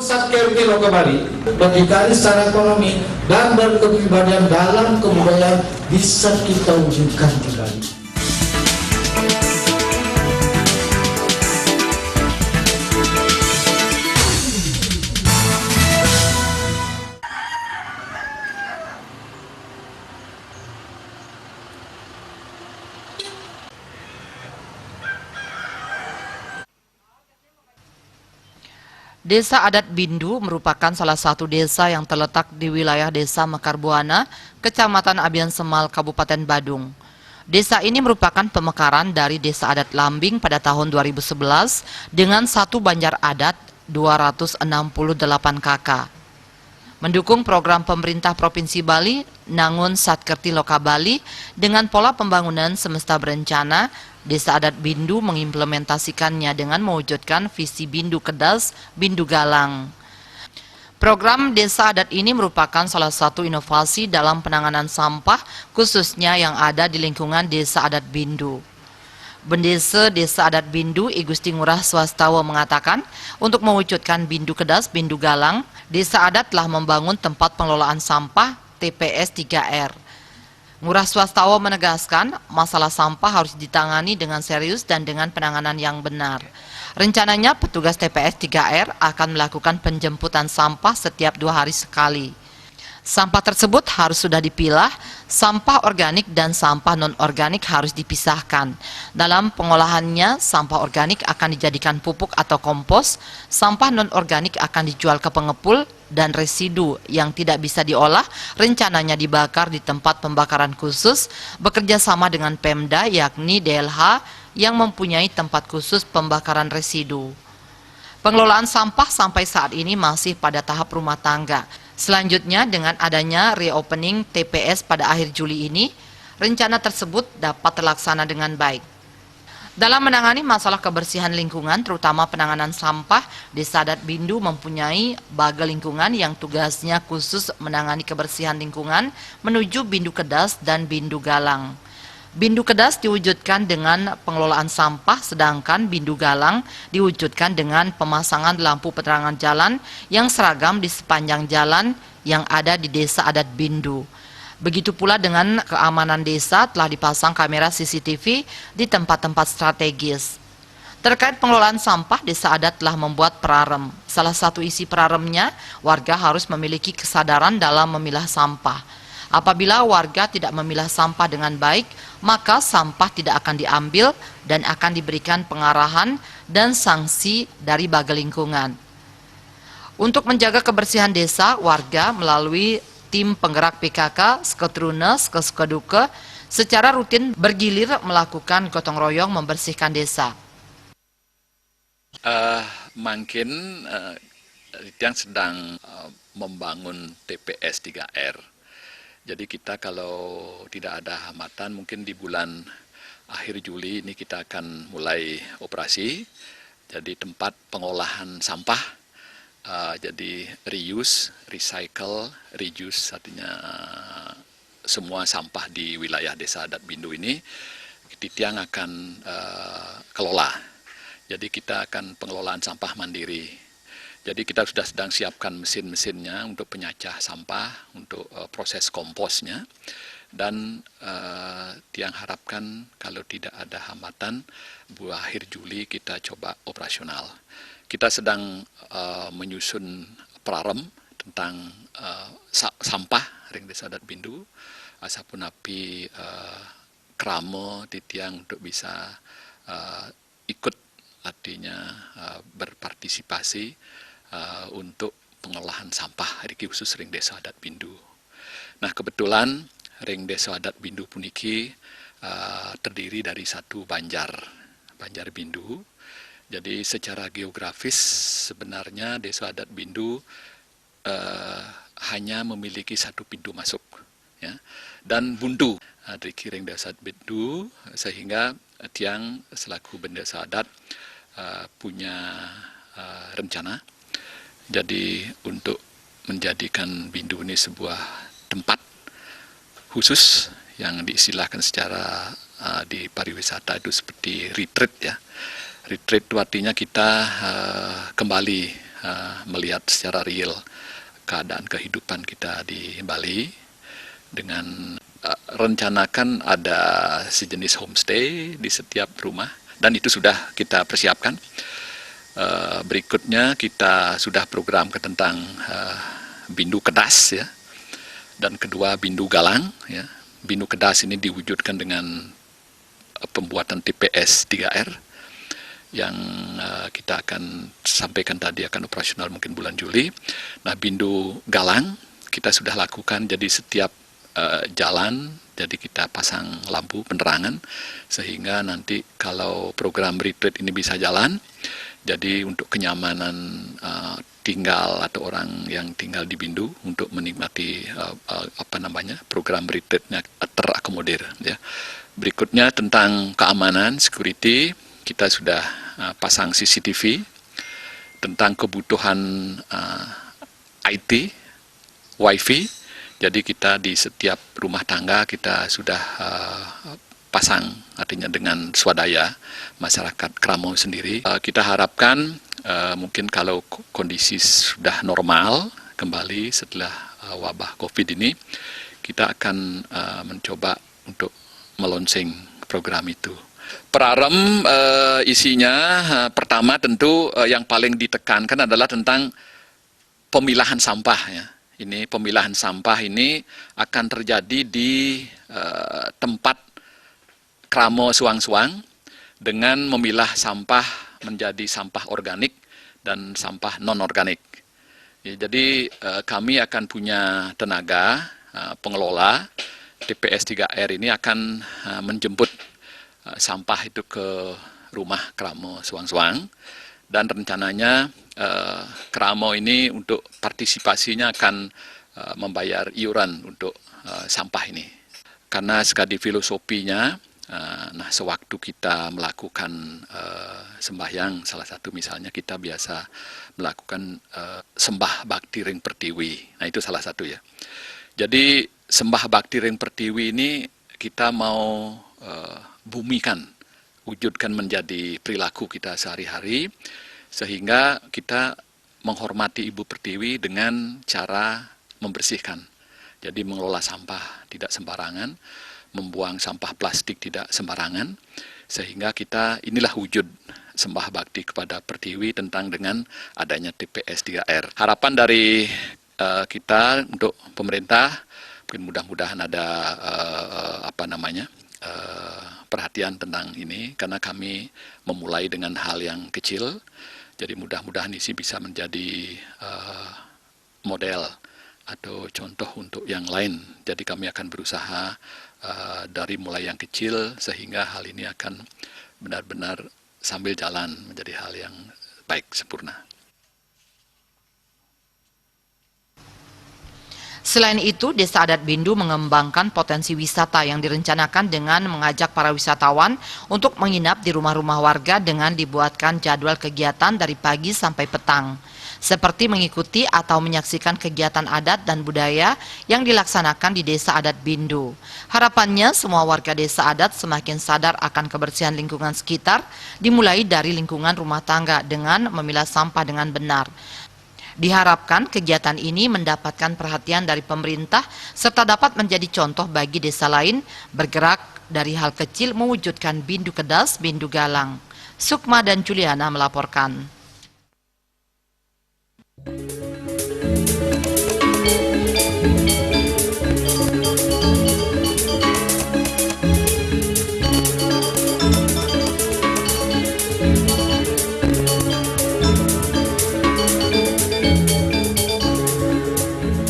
Satkerti Lokabali berdikari secara ekonomi dan berkepribadian dalam kebudayaan bisa kita wujudkan kembali. Desa Adat Bindu merupakan salah satu desa yang terletak di wilayah Desa Mekarbuana, Kecamatan Abian Semal, Kabupaten Badung. Desa ini merupakan pemekaran dari Desa Adat Lambing pada tahun 2011 dengan satu banjar adat 268 kakak. Mendukung program pemerintah Provinsi Bali, Nangun Satkerti Lokabali, dengan pola pembangunan semesta berencana, Desa Adat Bindu mengimplementasikannya dengan mewujudkan visi Bindu Kedas, Bindu Galang. Program Desa Adat ini merupakan salah satu inovasi dalam penanganan sampah, khususnya yang ada di lingkungan Desa Adat Bindu. Bendesa Desa Adat Bindu, I Gusti Ngurah Swastawa mengatakan, untuk mewujudkan Bindu Kedas, Bindu Galang, Desa Adat telah membangun tempat pengelolaan sampah TPS 3R. Ngurah Swastawa menegaskan, masalah sampah harus ditangani dengan serius dan dengan penanganan yang benar. Rencananya petugas TPS 3R akan melakukan penjemputan sampah setiap 2 hari sekali. Sampah tersebut harus sudah dipilah, sampah organik dan sampah non-organik harus dipisahkan. Dalam pengolahannya, sampah organik akan dijadikan pupuk atau kompos, sampah non-organik akan dijual ke pengepul, dan residu yang tidak bisa diolah rencananya dibakar di tempat pembakaran khusus bekerja sama dengan Pemda yakni DLH yang mempunyai tempat khusus pembakaran residu. Pengelolaan sampah sampai saat ini masih pada tahap rumah tangga. Selanjutnya, dengan adanya reopening TPS pada akhir Juli ini, rencana tersebut dapat terlaksana dengan baik. Dalam menangani masalah kebersihan lingkungan, terutama penanganan sampah, Desa Adat Bindu mempunyai baga lingkungan yang tugasnya khusus menangani kebersihan lingkungan menuju Bindu Kedas dan Bindu Galang. Bindu Kedas diwujudkan dengan pengelolaan sampah, sedangkan Bindu Galang diwujudkan dengan pemasangan lampu penerangan jalan yang seragam di sepanjang jalan yang ada di Desa Adat Bindu. Begitu pula dengan keamanan desa telah dipasang kamera CCTV di tempat-tempat strategis. Terkait pengelolaan sampah, Desa Adat telah membuat prarem. Salah satu isi praremnya, warga harus memiliki kesadaran dalam memilah sampah. Apabila warga tidak memilah sampah dengan baik, maka sampah tidak akan diambil dan akan diberikan pengarahan dan sanksi dari baga lingkungan. Untuk menjaga kebersihan desa, warga melalui tim penggerak PKK, Sketruna, Skeduke, secara rutin bergilir melakukan gotong royong membersihkan desa. Mungkin yang sedang membangun TPS 3R. Jadi kita kalau tidak ada hambatan mungkin di bulan akhir Juli ini kita akan mulai operasi. Jadi tempat pengolahan sampah, jadi reuse, recycle, reduce artinya semua sampah di wilayah Desa Adat Bindu ini Titiang akan kelola. Jadi kita akan pengelolaan sampah mandiri. Jadi kita sudah sedang siapkan mesin-mesinnya untuk penyacah sampah, untuk proses komposnya. Dan Tiang harapkan kalau tidak ada hambatan, akhir Juli kita coba operasional. Kita sedang menyusun prarem tentang sampah ring Desa Adat Bindu, asapun api kramo Titiang untuk bisa ikut artinya berpartisipasi untuk pengolahan sampah hari khusus ring Desa Adat Bindu. Nah kebetulan ring Desa Adat Bindu puniki terdiri dari satu banjar Bindu. Jadi secara geografis sebenarnya Desa Adat Bindu hanya memiliki satu pintu masuk, ya, dan buntu dari ring Desa Adat Bindu, sehingga Tiang selaku Bendesa Adat punya rencana. Jadi untuk menjadikan Bindu ini sebuah tempat khusus yang diistilahkan secara di pariwisata itu seperti retreat ya. Retreat itu artinya kita kembali melihat secara real keadaan kehidupan kita di Bali dengan rencanakan ada sejenis homestay di setiap rumah, dan itu sudah kita persiapkan. Berikutnya kita sudah program tentang Bindu Kedas ya, dan kedua Bindu Galang ya. Bindu Kedas ini diwujudkan dengan pembuatan TPS 3R yang kita akan sampaikan tadi akan operasional mungkin bulan Juli. Nah, Bindu Galang kita sudah lakukan, jadi setiap jalan jadi kita pasang lampu penerangan sehingga nanti kalau program retreat ini bisa jalan, jadi untuk kenyamanan tinggal atau orang yang tinggal di Bindu untuk menikmati program retreatnya terakomodir ya. Berikutnya tentang keamanan security, kita sudah pasang CCTV. Tentang kebutuhan IT, WiFi, jadi kita di setiap rumah tangga kita sudah pasang, artinya dengan swadaya masyarakat Kramo sendiri. Kita harapkan mungkin kalau kondisi sudah normal kembali setelah wabah COVID ini, kita akan mencoba untuk melonsing program itu. Prarem isinya pertama tentu yang paling ditekankan adalah tentang pemilahan sampah ya. Ini pemilahan sampah ini akan terjadi di tempat Kramo Suang-Suang dengan memilah sampah menjadi sampah organik dan sampah non-organik. Ya, jadi kami akan punya tenaga pengelola TPS 3R ini akan menjemput sampah itu ke rumah Kramo Suang-Suang, dan rencananya Kramo ini untuk partisipasinya akan membayar iuran untuk sampah ini. Karena sekali filosofinya, nah sewaktu kita melakukan sembahyang, salah satu misalnya kita biasa melakukan sembah bakti ring pertiwi. Nah itu salah satu ya. Jadi sembah bakti ring pertiwi ini kita mau bumikan, wujudkan menjadi perilaku kita sehari-hari, sehingga kita menghormati Ibu Pertiwi dengan cara membersihkan. Jadi mengelola sampah tidak sembarangan, membuang sampah plastik tidak sembarangan, sehingga kita inilah wujud sembah bakti kepada Pertiwi tentang dengan adanya TPS 3R. Harapan dari kita untuk pemerintah, mungkin mudah-mudahan ada perhatian tentang ini, karena kami memulai dengan hal yang kecil, jadi mudah-mudahan ini bisa menjadi model atau contoh untuk yang lain. Jadi kami akan berusaha dari mulai yang kecil sehingga hal ini akan benar-benar sambil jalan menjadi hal yang baik, sempurna. Selain itu, Desa Adat Bindu mengembangkan potensi wisata yang direncanakan dengan mengajak para wisatawan untuk menginap di rumah-rumah warga dengan dibuatkan jadwal kegiatan dari pagi sampai petang, seperti mengikuti atau menyaksikan kegiatan adat dan budaya yang dilaksanakan di Desa Adat Bindu. Harapannya semua warga desa adat semakin sadar akan kebersihan lingkungan sekitar, dimulai dari lingkungan rumah tangga dengan memilah sampah dengan benar. Diharapkan kegiatan ini mendapatkan perhatian dari pemerintah serta dapat menjadi contoh bagi desa lain bergerak dari hal kecil mewujudkan Bindu Kedas, Bindu Galang. Sukma dan Juliana melaporkan.